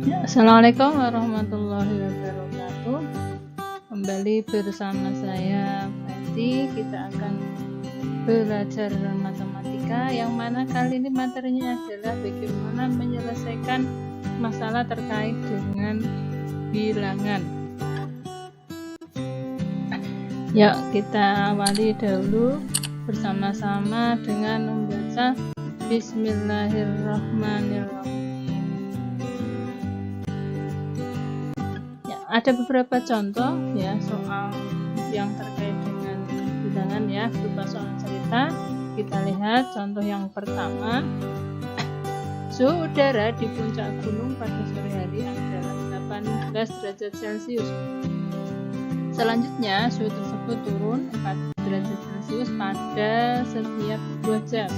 Assalamualaikum warahmatullahi wabarakatuh. Kembali bersama saya Fati. Kita akan belajar matematika, yang mana kali ini materinya adalah bagaimana menyelesaikan masalah terkait dengan bilangan. Yuk kita awali dahulu bersama-sama dengan membaca Bismillahirrahmanirrahim. Ada beberapa contoh ya soal yang terkait dengan bilangan ya, berupa soal cerita. Kita lihat contoh yang pertama. Suhu udara di puncak gunung pada sore hari adalah 18 derajat Celcius. Selanjutnya suhu tersebut turun 4 derajat Celcius pada setiap 2 jam.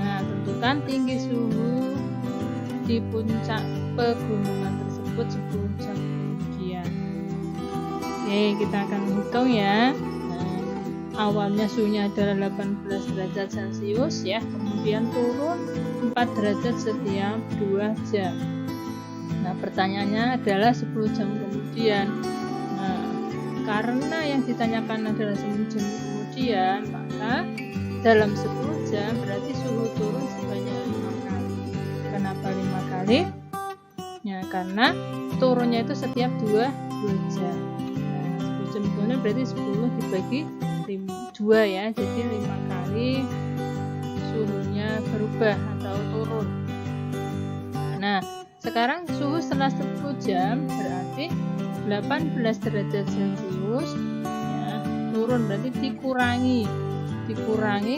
Nah, tentukan tinggi suhu di puncak pegunungan tersebut 10 jam. Oke, kita akan hitung ya. Awalnya suhunya adalah 18 derajat Celcius ya, kemudian turun 4 derajat setiap 2 jam. Nah, pertanyaannya adalah 10 jam kemudian. Nah, karena yang ditanyakan adalah 10 jam kemudian, maka dalam 10 jam berarti suhu turun sebanyak 5 kali. Kenapa 5 kali? Ya, karena turunnya itu setiap 2 jam. Kemudian berarti 10 dibagi 2 ya, jadi 5 kali suhunya berubah atau turun. Nah, sekarang suhu setelah 10 jam berarti 18 derajat Celcius ya, turun, berarti dikurangi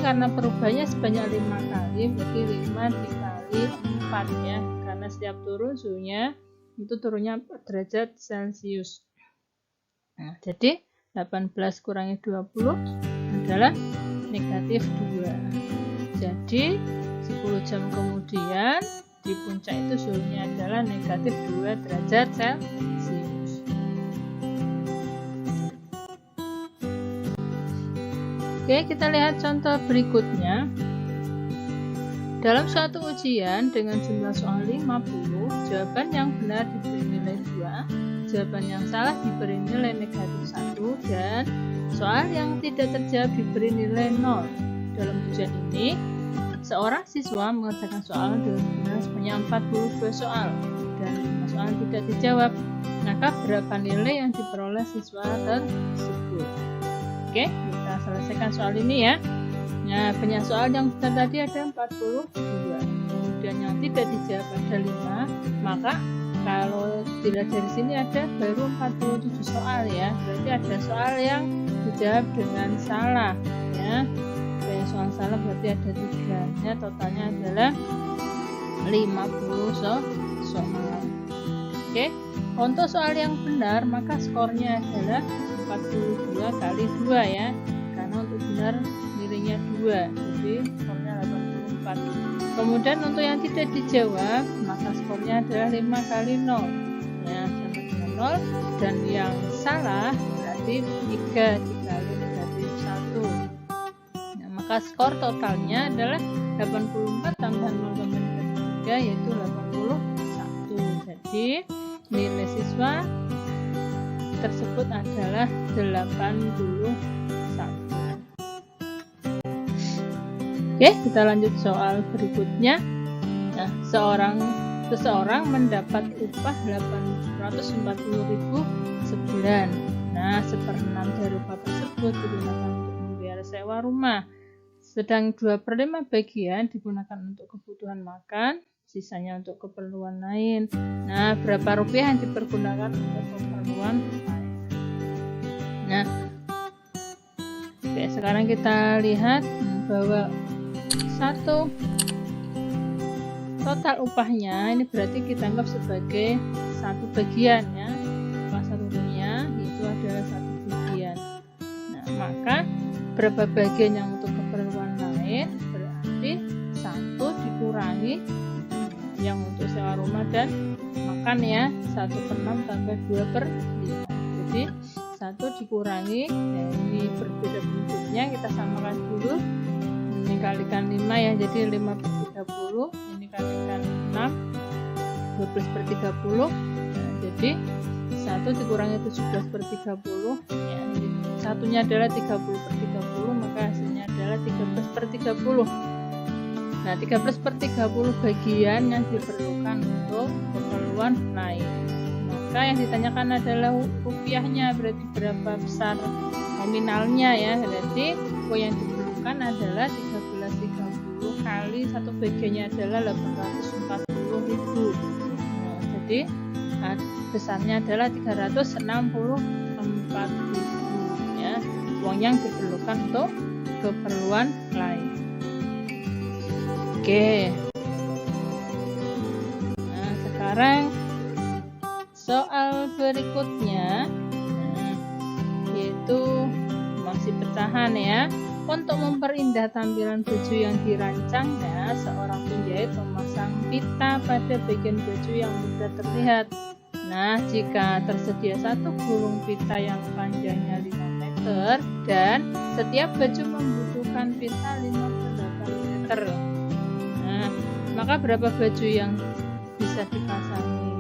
karena perubahannya sebanyak 5 kali, berarti 5 dikali 4 ya, karena setiap turun suhunya itu turunnya 4 derajat Celcius. Nah, jadi 18 kurangi 20 adalah negatif 2. Jadi 10 jam kemudian di puncak itu suhunya adalah negatif 2 derajat Celcius. Oke, kita lihat contoh berikutnya. Dalam suatu ujian dengan jumlah soal 50, jawaban yang benar diberi nilai 2, jawaban yang salah diberi nilai negatif 1, dan soal yang tidak terjawab diberi nilai 0. Dalam ujian ini, seorang siswa mengerjakan soal dengan benar sebanyak 42 soal dan 5 soal tidak dijawab. Maka berapa nilai yang diperoleh siswa tersebut? Oke, kita selesaikan soal ini ya. Nah, banyak soal yang benar tadi ada 42, kemudian yang tidak dijawab ada 5, maka kalau dilihat dari sini ada baru 47 soal ya, berarti ada soal yang dijawab dengan salah ya. Banyak soal salah berarti ada 3 ya, totalnya adalah 50 soal. Oke, untuk soal yang benar maka skornya adalah 42 kali 2 ya, karena untuk benar nilainya 2, jadi skornya 84. Kemudian untuk yang tidak dijawab maka skornya adalah 5 kali 0 ya, sama dengan 0, dan yang salah berarti 3 dikali negatif 1. Nah, maka skor totalnya adalah 84 tambah 0 tambah negatif 3 yaitu 81. Jadi nilai siswa tersebut adalah 81. Oke, kita lanjut soal berikutnya. Nah, seseorang mendapat upah 840.000 sebulan. Nah, 1/6 dari upah tersebut digunakan untuk membayar sewa rumah, sedang 2/5 bagian digunakan untuk kebutuhan makan, sisanya untuk keperluan lain. Nah, berapa rupiah yang dipergunakan untuk keperluan lain? Nah, oke, sekarang kita lihat bahwa total upahnya ini berarti kita anggap sebagai satu bagian ya, upah satunya itu adalah satu bagian. Nah, maka berapa bagian yang untuk keperluan lain, berarti 1 dikurangi yang untuk sewa rumah dan makan ya, 1/6 tambah 2/5. Jadi 1 dikurangi, ya ini berbeda bentuknya, kita samakan dulu. Ini kalikan 5 ya, jadi 5/30, ini kalikan 6, 12/30. Nah, jadi 1 dikurangi 17/30, ya, satunya adalah 30/30, maka hasilnya adalah 13/30. Nah, 13/30 bagian yang diperlukan untuk keperluan lain. Maka yang ditanyakan adalah rupiahnya, berarti berapa besar nominalnya ya. Berarti uang yang diperlukan adalah 13.30 kali 1 bagiannya adalah 840.000. Nah, jadi besarnya adalah 364.000 ya, uang yang diperlukan untuk keperluan lain. Oke. Nah, sekarang soal berikutnya yaitu masih pecahan ya. Untuk memperindah tampilan baju yang dirancangnya, seorang penjahit memasang pita pada bagian baju yang mudah terlihat. Nah, jika tersedia 1 gulung pita yang panjangnya 5 meter dan setiap baju membutuhkan pita 5/8 meter. Nah, maka berapa baju yang bisa dipasangi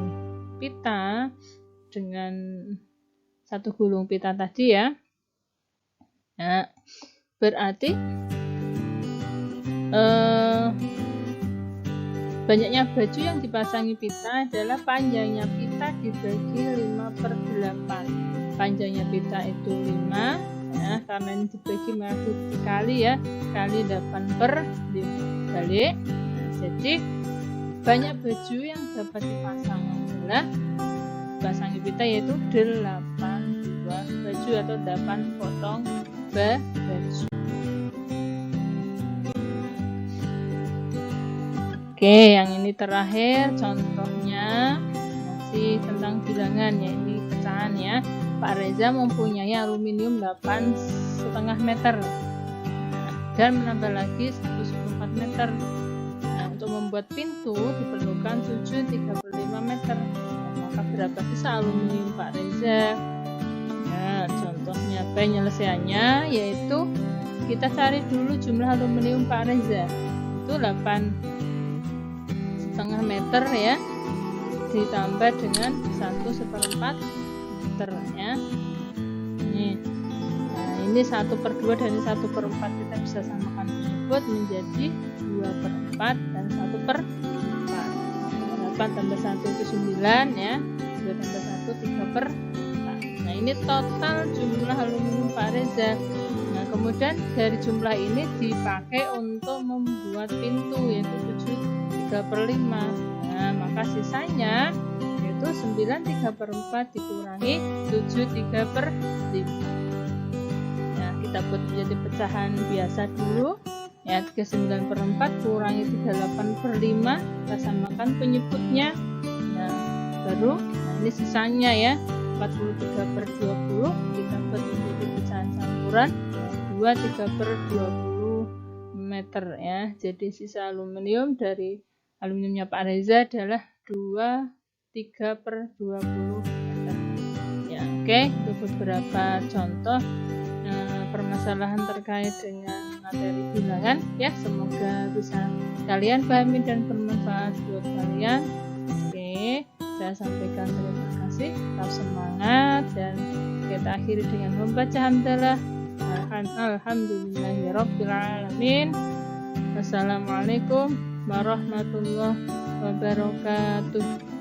pita dengan 1 gulung pita tadi ya? Nah, berarti banyaknya baju yang dipasangi pita adalah panjangnya pita dibagi 5/8. Panjangnya pita itu 5 ya, karena ini dibagi menjadi dikali ya, kali 8/5 balik. Nah, jadi banyak baju yang dapat dipasang adalah dipasangi pita yaitu 8 buah baju atau 8 potong baju. Oke, yang ini terakhir contohnya masih tentang bilangan ya, ini pecahan ya. Pak Reza mempunyai aluminium 8,5 meter dan menambah lagi 1,4 meter. Nah, untuk membuat pintu diperlukan 7,35 meter. Nah, maka berapa sisa aluminium Pak Reza? Nah, contohnya penyelesaiannya yaitu kita cari dulu jumlah aluminium Pak Reza. Itu 8,5 meter ya, ditambah dengan 1/4 meter ya. Ini 1/2 dan 1/4 kita bisa samakan penyebut menjadi 2/4 dan 1/4. 8 tambah 1 itu 9 ya, 2 tambah 1 3/4. Nah, ini total jumlah aluminium Pak Reza. Nah, kemudian dari jumlah ini dipakai untuk membuat pintu yaitu 7/3/5. Nah, maka sisanya yaitu 9/3/4 dikurangi 7/3/5. Nah, kita buat menjadi pecahan biasa dulu. Ya, 39/4 kurangi 38/5, kita samakan penyebutnya. Nah, baru ini sisanya ya, 43/20 kita buat menjadi pecahan campuran 23/20 meter ya. Jadi sisa aluminium dari aluminiumnya Pak Reza adalah 23/20 meter. Ya, oke, itu beberapa contoh permasalahan terkait dengan materi bilangan ya. Semoga bisa kalian pahami dan bermanfaat buat kalian. Oke, saya sampaikan terima kasih, tetap semangat, dan kita akhiri dengan membaca hamdalah. Alhamdulillahirabbil alamin. Wassalamualaikum warahmatullahi wabarakatuh.